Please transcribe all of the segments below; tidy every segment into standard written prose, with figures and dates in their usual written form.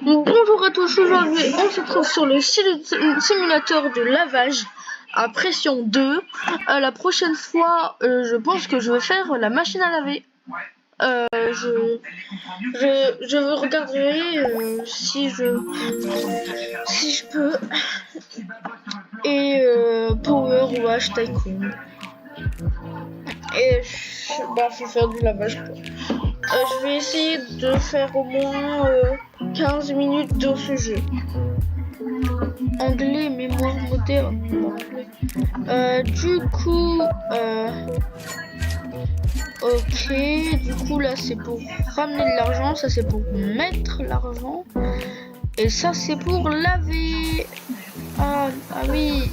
Bonjour à tous, aujourd'hui on se trouve sur le simulateur de lavage à pression 2. La prochaine fois, je pense que je vais faire la machine à laver. Je regarderai si je peux. Et Power Wash Tycoon. Et je vais faire du lavage. Je vais essayer de faire au moins 15 minutes dans ce jeu. Anglais, mémoire moderne. Du coup, ok. Du coup, là, c'est pour ramener de l'argent. Ça, c'est pour mettre l'argent. Et ça, c'est pour laver. Ah oui.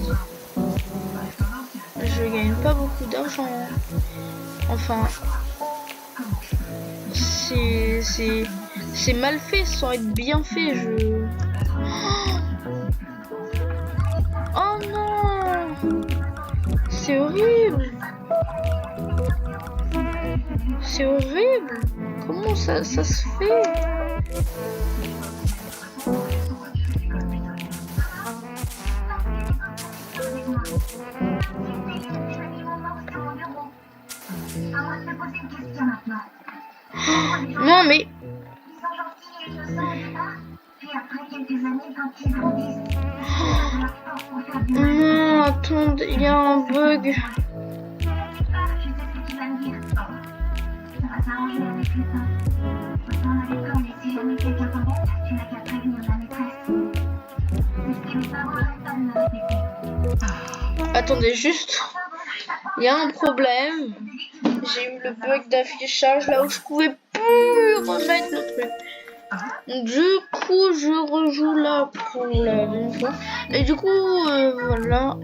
Je gagne pas beaucoup d'argent. Enfin, c'est mal fait sans être bien fait. Oh non, c'est horrible. C'est horrible. Comment ça se fait? Non mais non, attendez, il y a un bug. Attendez juste, il y a un problème. J'ai eu le bug d'affichage là où je pouvais plus remettre le truc. Du coup, je rejoue là pour la même fois. Et du coup, voilà.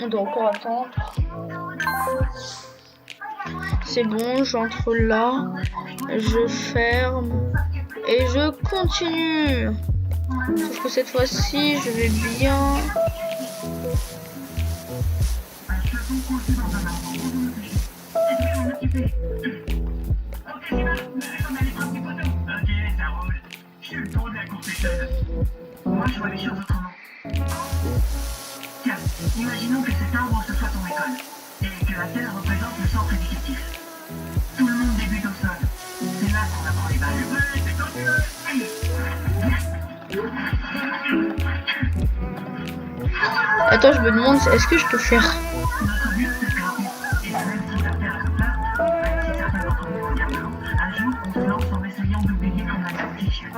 On doit encore attendre. C'est bon, j'entre là. Je ferme. Et je continue. Sauf que cette fois-ci, je vais bien. Moi, je vois les choses autrement. Tiens, imaginons que cet arbre ce soit ton école, et que la Terre représente le centre éducatif. Tout le monde débute au sol. C'est là qu'on apprend les bases. Attends, je me demande, est-ce que je peux faire... Notre but, c'est de grimper. Et même si la Terre se place, même si certains d'entre nous regardent l'eau, un jour, on se lance en essayant d'oublier qu'on a un petit chien.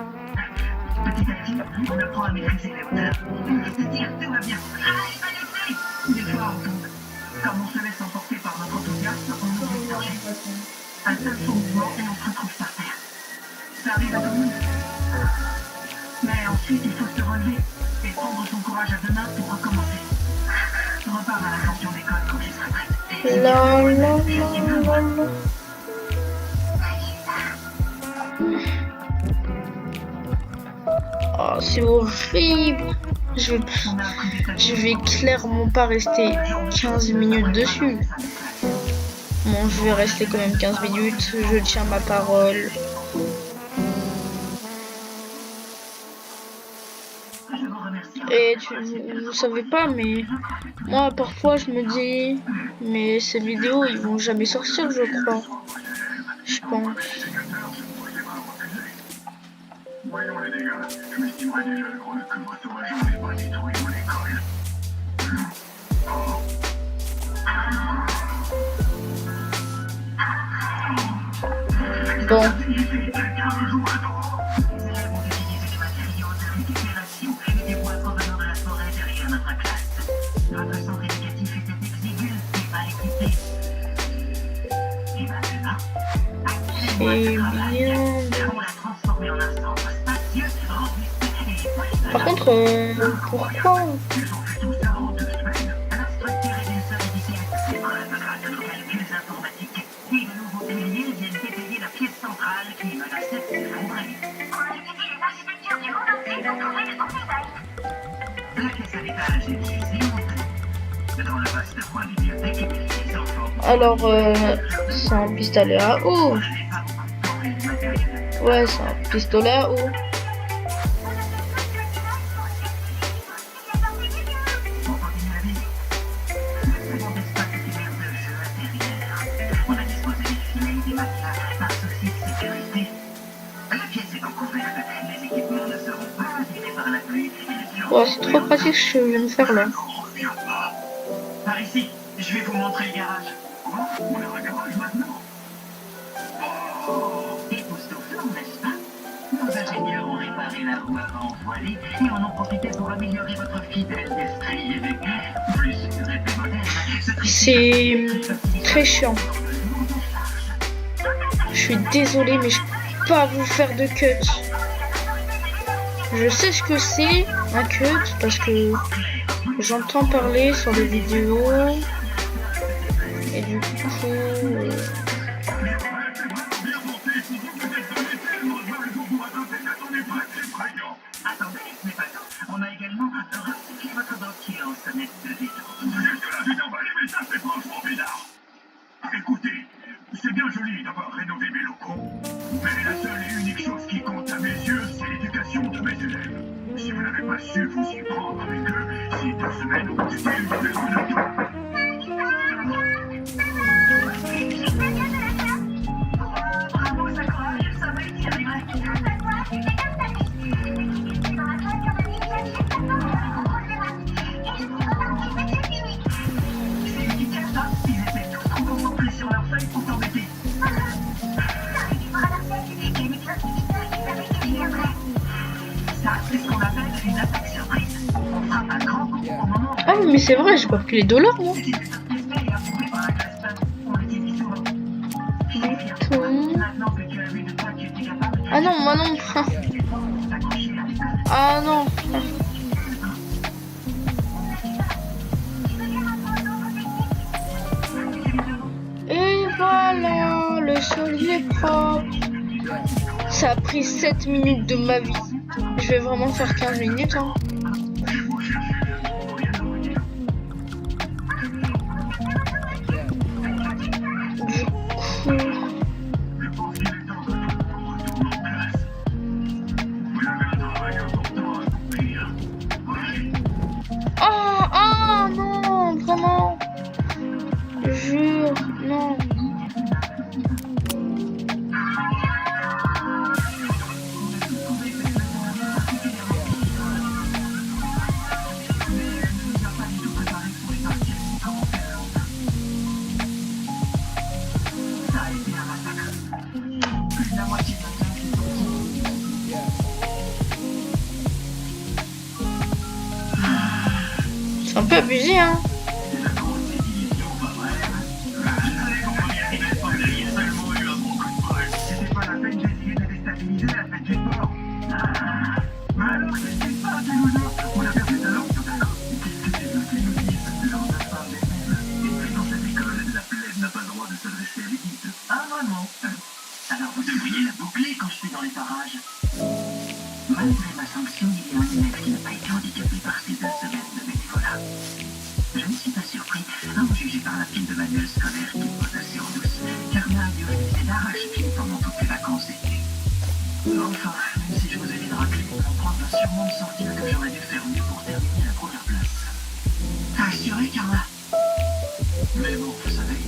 Petit à petit, on apprend à maîtriser les hauteurs. Et se dire, tout va bien. Des fois, on tombe. Comme on se laisse emporter par notre enthousiasme, on oublie de marcher. Un seul faux mouvement et on se retrouve par terre. Ça arrive à tout le monde. Mais ensuite, il faut se relever et prendre son courage à deux mains pour recommencer. Repars à la sortie d'école quand tu seras prête. Oh, c'est horrible. Je vais clairement pas rester 15 minutes dessus. Bon, je vais rester quand même 15 minutes. Je tiens ma parole. Et vous savez pas, mais moi parfois je me dis, mais ces vidéos ils vont jamais sortir, je crois. Je pense. Voyons les dégâts, je m'estimerais déjà le gros que votre sauvageon n'ait pas détruit mon école. Bon. Notre centre éducatif était exigu et mal équipé. Et maintenant, C'est bien. on l'a transformé en un centre spacieux, robuste et Par contre, pourquoi? ils ont fait tout ça en 2 semaines. Un instructeur et une sœur édifiée, des preuves grâce à nos calculs informatiques. Et de nouveaux piliers viennent étayer la pièce centrale qui menaçait de s'effondrer. On a étudié les architectures du monde entier pour trouver le bon design. La pièce à l'étage est diffusée dans le vaste coin bibliothèque, les enfants. Alors, c'est un pistolet à eau. Ouais, c'est un pistolet à eau. Oh, c'est trop pratique ce que je viens de faire là. Par ici, je vais vous montrer le garage. Quoi? On a un garage maintenant? Oh, époustouflant, n'est-ce pas? Nos ingénieurs ont réparé la roue avant voilée et en ont profité pour améliorer votre fidèle destrier d'éclair. Plus répé moderne. C'est très chiant. Je suis désolée, mais je peux pas vous faire de cut. Je sais ce que c'est un cut parce que j'entends parler sur les vidéos et du coup Attendez, ce n'est pas tout. On a également recyclé votre dentier en sonnette de détour. Vous êtes de la vie d'emballé, mais ça c'est franchement bizarre. Écoutez, c'est bien joli d'avoir rénové mes locaux, mais la seule et unique chose qui compte à mes yeux, c'est l'éducation de mes élèves. Si vous n'avez pas su vous y prendre avec eux, si 2 semaines ont été une de bravo, ça courage, ça va être bien. ah mais c'est vrai, j'ai pas pris les dollars moi. Ah non, moi non. Ah non. Et voilà, le sol il est propre. Ça a pris 7 minutes de ma vie. Je vais vraiment faire 15 minutes hein. Oh non, vraiment. Jure, non. C'est un peu abusé hein. Alors vous devriez la boucler quand je suis dans les parages. Malgré ma sanction, il y a un élève qui n'a pas été handicapé par ces 2 semaines de bénévolat. Je ne suis pas surpris, à en juger par la pile de manuels scolaires qui pose assez en douce, car il a dû réviser d'arrache-pied pendant toutes les vacances d'été. Enfin, même si je vous ai dit de racler, mon prof va sûrement me sortir que j'aurais dû faire mieux pour terminer la première place. Assuré, Carla. Mais bon, vous savez,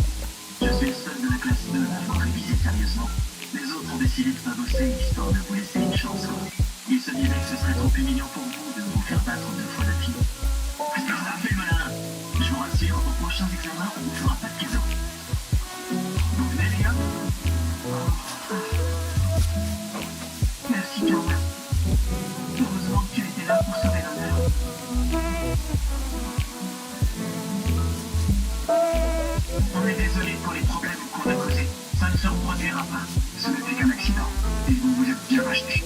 je suis le seul de la classe 2 à avoir révisé sérieusement. Les autres ont décidé de pas bosser, histoire de vous laisser une chance, quoi. Ils se disaient que ce serait trop humiliant pour vous de vous faire battre 2 fois d'affilée. Qu'est-ce que ça fait, malin? Je vous rassure, aux prochains examens, on ne fera pas de cadeau. Vous venez, les gars? Merci, Carla. Heureusement que tu étais là pour sauver l'honneur. On est désolé pour les problèmes qu'on a causés. Ça ne se reproduira pas. Ce n'était qu'un accident. Et vous vous êtes bien racheté.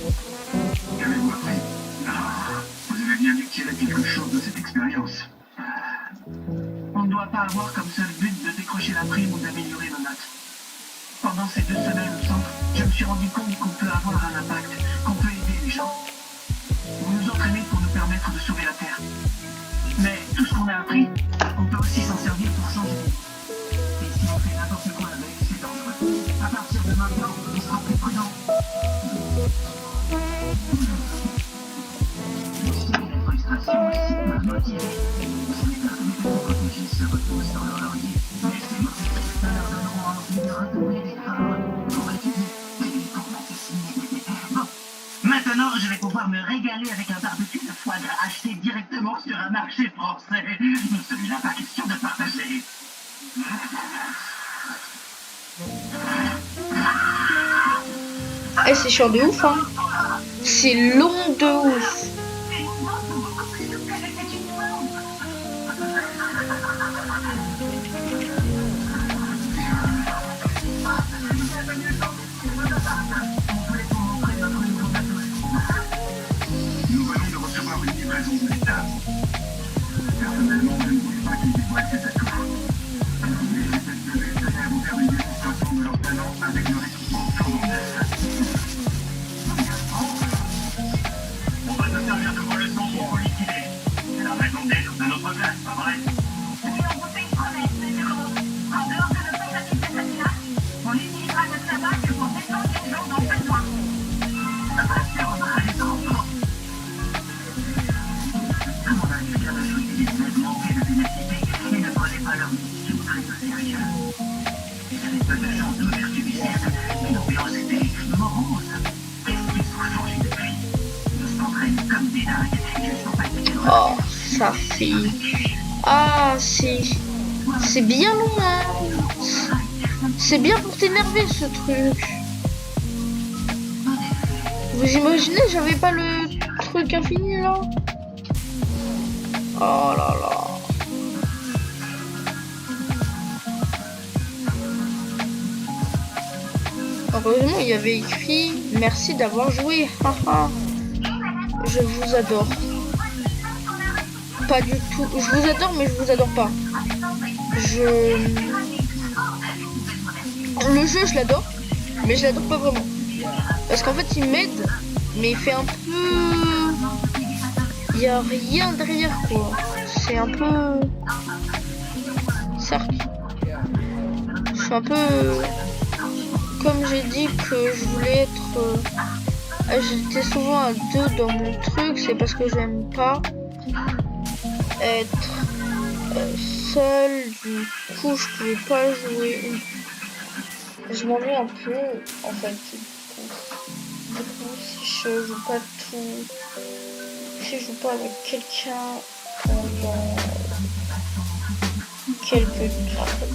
Qu'avez-vous appris? Vous avez bien dû tirer quelque chose de cette expérience. On ne doit pas avoir comme seul but de décrocher la prime ou d'améliorer nos notes. Pendant ces 2 semaines au centre, je me suis rendu compte qu'on peut avoir un impact, qu'on peut aider les gens. Vous nous entraînez pour nous permettre de sauver la Terre. Mais tout ce qu'on a appris, on peut aussi s'en servir pour changer. Et si on fait n'importe quoi avec, c'est dangereux. À partir de maintenant, on sera plus prudent. frustration aussi m'a motivé. Ce n'est pas comme pour quand ils se reposent dans leur laurier. Laissez-moi, nous leur donnerons envie de retourner des forts pour étudier et pour m'assassiner. Bon, maintenant je vais pouvoir me régaler avec un barbecue de foie gras acheté directement sur un marché français. Celui-là, pas question de partager. Eh, c'est chiant de ouf, hein. C'est long de ouf. Nous venons de recevoir une livraison de l'État. Personnellement, je ne voulais pas qu'ils dévoilent cet atout. Mais cette devait tenir à vous faire une démonstration de leur talent avec leur équipement flambant neuf. On va se servir de vos leçons pour vous liquider. C'est la raison d'être de notre classe, pas vrai? Oui, on vous fait une promesse, monsieur Gros. En dehors de notre tentative d'assassinat, on utilisera notre tabac pour défendre les gens dans le besoin. Attention, les enfants. À mon avis, bien de jouer des élèves manqués de ténacité et ne prenez pas leur mission très au sérieux. Ils avaient peu de chance de vertu certes, mais l'ambiance était morose. Qu'est-ce qu'ils ont changé depuis? Ils s'entraînent comme des dingues, juste pour pas quitter leur Oh, ça fait... Ah, c'est bien long, hein. C'est bien pour t'énerver, ce truc. Vous imaginez, j'avais pas le truc infini, là. Oh là là. Heureusement, il y avait écrit « Merci d'avoir joué, haha. Je vous adore. » Pas du tout. Je vous adore, mais je vous adore pas. Le jeu, je l'adore, mais je l'adore pas vraiment. Parce qu'en fait, il m'aide, mais il fait un peu... Il y a rien derrière, quoi. C'est un peu... Certes. Je suis un peu... Comme j'ai dit que je voulais être... J'étais souvent à 2 dans mon truc, c'est parce que j'aime pas être seul, du coup je pouvais pas jouer. Je m'ennuie un peu en fait. Du coup, si je joue pas tout, si je joue pas avec quelqu'un pendant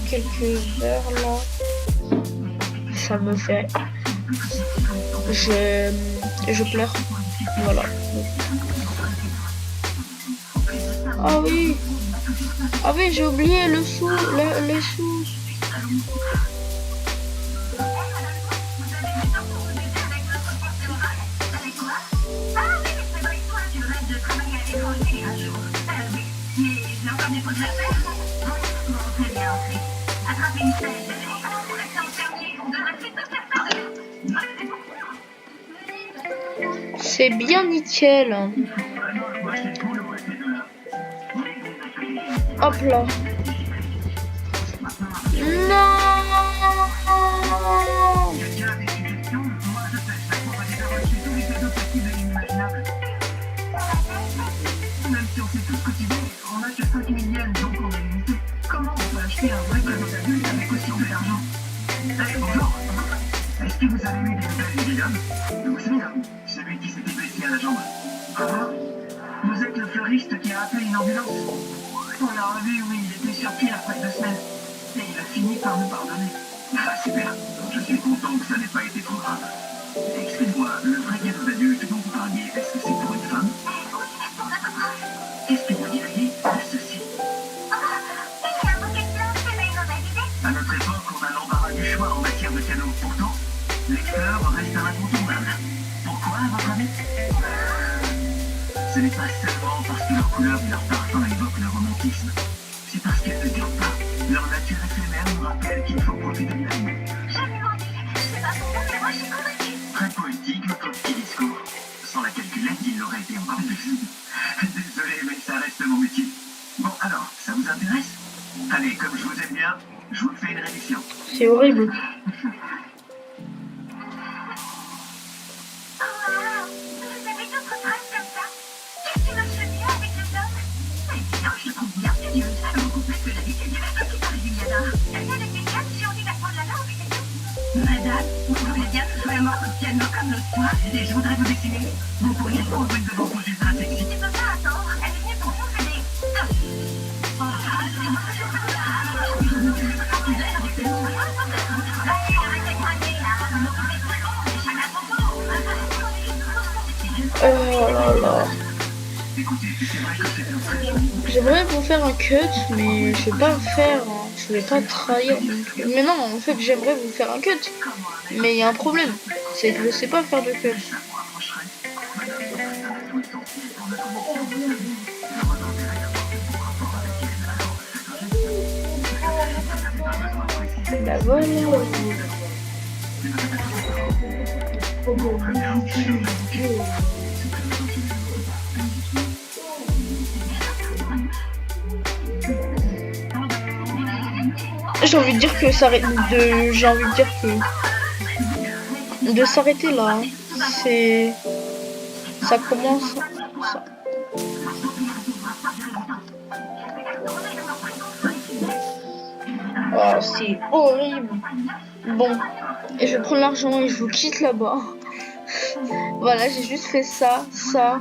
quelques heures là, ça me fait, je pleure, voilà. Ah oui, j'ai oublié les sous. C'est bien nickel. Hop là. Non. Même si on sait tous cotiser, on a que 5 000 yens, donc on est limité. Comment on peut acheter un vrai présent d'adulte avec aussi peu d'argent? Allez, bonjour. Est-ce que vous avez eu des nouvelles du vieil homme? Vous savez, celui qui s'était blessé à la jambe. Ah, vous êtes le fleuriste qui a appelé une ambulance? On l'a revu, oui, il était sur pied après 2 semaines. Et il a fini par nous pardonner. Ah, super. Je suis content que ça n'ait pas été trop grave. Excusez-moi, le vrai cadeau d'adulte dont vous parliez, est-ce que c'est pour une femme? Qu'est-ce que vous diriez à ceci? À notre époque, on a l'embarras du choix en matière de cadeaux. Pourtant, les fleurs restent un incontournable. Pourquoi, à votre avis? Ce n'est pas seulement parce que leur couleur et leur parfum évoquent le romantisme. C'est parce qu'elles ne durent pas. Leur nature éphémère nous rappelle qu'il faut profiter de la vie. Très poétique, votre petit discours. Sans la calculette, il aurait été encore plus. Désolé, mais ça reste mon métier. Bon, alors, ça vous intéresse? Allez, comme je vous aime bien, je vous fais une révision. C'est horrible. le morceau de piano comme le soir, et je voudrais vous dessiner. Vous pourriez prendre une de vos poses stratégiques. Tu peux pas attendre, elle est venue pour nous aider. Oh là là. J'aimerais vous faire un cut, mais je vais pas le faire. Hein. Je vais pas trahir non plus. Mais non, en fait, j'aimerais vous faire un cut. Mais il y a un problème. C'est que je sais pas faire de cut. Bah voilà. J'ai envie de dire que ça j'ai envie de dire que de s'arrêter là. Hein. C'est ça commence ça. Oh, c'est horrible. Bon, et je prends l'argent et je vous quitte là-bas. Voilà, j'ai juste fait ça, ça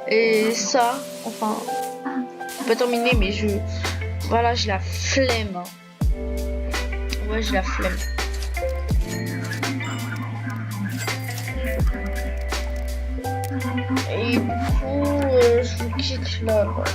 et ça. Enfin, pas terminé, mais voilà, j'ai la flemme. Ouais, j'ai la flemme. Et du coup, je vous quitte là. Voilà.